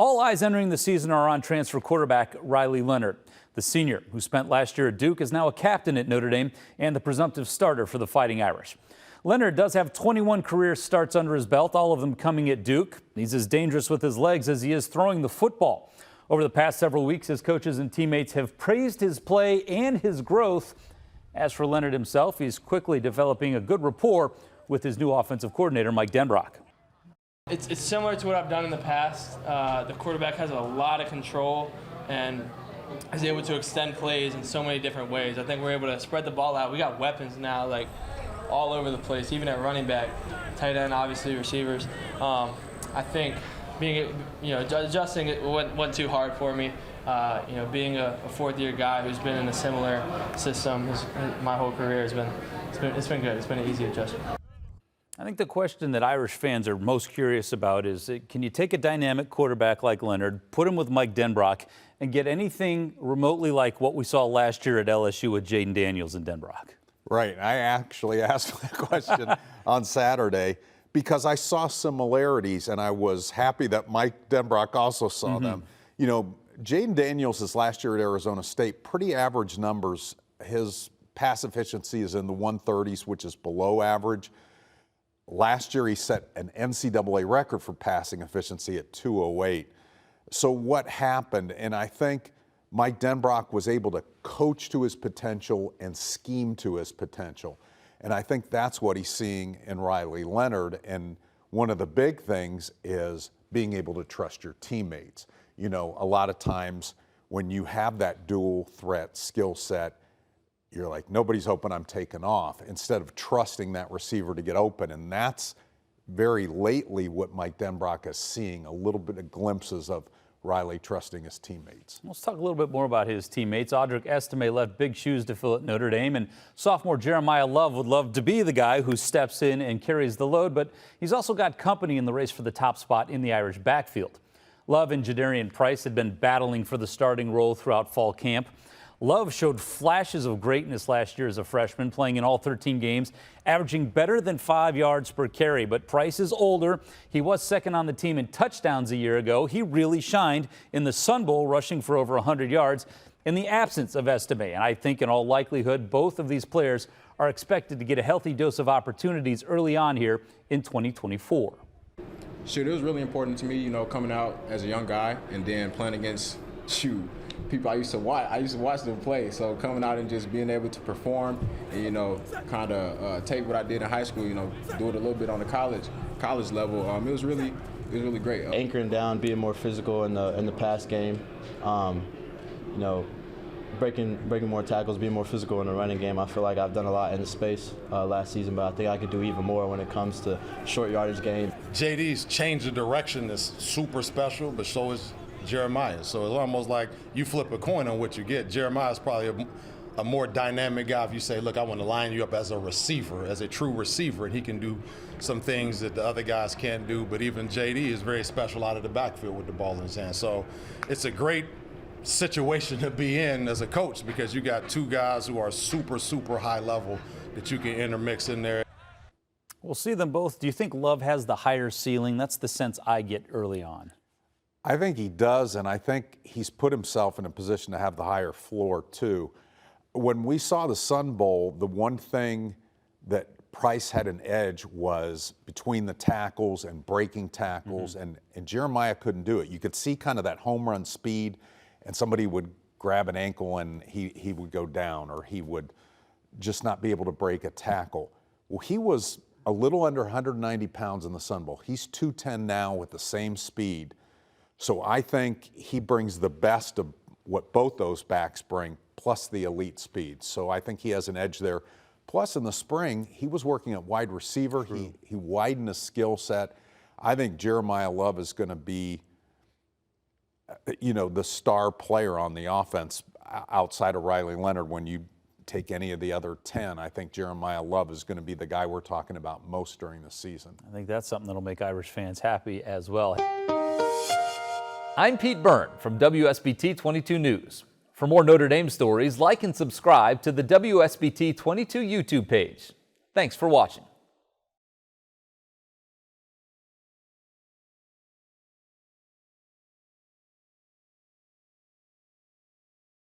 All eyes entering the season are on transfer quarterback Riley Leonard. The senior, who spent last year at Duke, is now a captain at Notre Dame and the presumptive starter for the Fighting Irish. Leonard does have 21 career starts under his belt, all of them coming at Duke. He's as dangerous with his legs as he is throwing the football. Over the past several weeks, his coaches and teammates have praised his play and his growth. As for Leonard himself, he's quickly developing a good rapport with his new offensive coordinator, Mike Denbrock. It's similar to what I've done in the past. The quarterback has a lot of control and is able to extend plays in so many different ways. I think we're able to spread the ball out. We got weapons now, like all over the place, even at running back, tight end, obviously receivers. I think adjusting it wasn't too hard for me. Being a fourth-year guy who's been in a similar system my whole career it's been good. It's been an easy adjustment. I think the question that Irish fans are most curious about is, can you take a dynamic quarterback like Leonard, put him with Mike Denbrock, and get anything remotely like what we saw last year at LSU with Jaden Daniels and Denbrock? Right. I actually asked that question on Saturday because I saw similarities, and I was happy that Mike Denbrock also saw them. You know, Jaden Daniels' last year at Arizona State, pretty average numbers. His pass efficiency is in the 130s, which is below average. Last year, he set an NCAA record for passing efficiency at 208. So what happened? And I think Mike Denbrock was able to coach to his potential and scheme to his potential. And I think that's what he's seeing in Riley Leonard. And one of the big things is being able to trust your teammates. You know, a lot of times when you have that dual threat skill set, you're like, nobody's hoping I'm taking off, instead of trusting that receiver to get open. And that's very lately what Mike Denbrock is seeing, a little bit of glimpses of Riley trusting his teammates. Let's talk a little bit more about his teammates. Audric Estime left big shoes to fill at Notre Dame, and sophomore Jeremiah Love would love to be the guy who steps in and carries the load, but he's also got company in the race for the top spot in the Irish backfield. Love and Jadarian Price had been battling for the starting role throughout fall camp. Love showed flashes of greatness last year as a freshman, playing in all 13 games, averaging better than 5 yards per carry. But Price is older. He was second on the team in touchdowns a year ago. He really shined in the Sun Bowl, rushing for over 100 yards in the absence of Estime. And I think in all likelihood, both of these players are expected to get a healthy dose of opportunities early on here in 2024. Shoot, it was really important to me, you know, coming out as a young guy and then playing against, people I used to watch them play. So coming out and just being able to perform and, you know, kind of take what I did in high school, you know, do it a little bit on the college level. It was really great. Anchoring down, being more physical in the pass game, you know, breaking more tackles, being more physical in the running game. I feel like I've done a lot in the space last season, but I think I could do even more when it comes to short yardage game. JD's change of direction is super special, but so is Jeremiah. So it's almost like you flip a coin on what you get. Jeremiah's probably a more dynamic guy if you say, look, I want to line you up as a receiver, as a true receiver, and he can do some things that the other guys can't do. But even JD is very special out of the backfield with the ball in his hand. So it's a great situation to be in as a coach, because you got two guys who are super high level that you can intermix in there. We'll see them both. Do you think Love has the higher ceiling? That's the sense I get early on. I think he does, and I think he's put himself in a position to have the higher floor too. When we saw the Sun Bowl, the one thing that Price had an edge was between the tackles and breaking tackles, and Jeremiah couldn't do it. You could see kind of that home run speed, and somebody would grab an ankle and he would go down, or he would just not be able to break a tackle. Well, he was a little under 190 pounds in the Sun Bowl. He's 210 now with the same speed. So I think he brings the best of what both those backs bring, plus the elite speed. So I think he has an edge there. Plus, in the spring, he was working at wide receiver. He widened his skill set. I think Jeremiah Love is going to be, you know, the star player on the offense outside of Riley Leonard. When you take any of the other 10, I think Jeremiah Love is going to be the guy we're talking about most during the season. I think that's something that'll make Irish fans happy as well. I'm Pete Byrne from WSBT-22 News. For more Notre Dame stories, like and subscribe to the WSBT-22 YouTube page. Thanks for watching.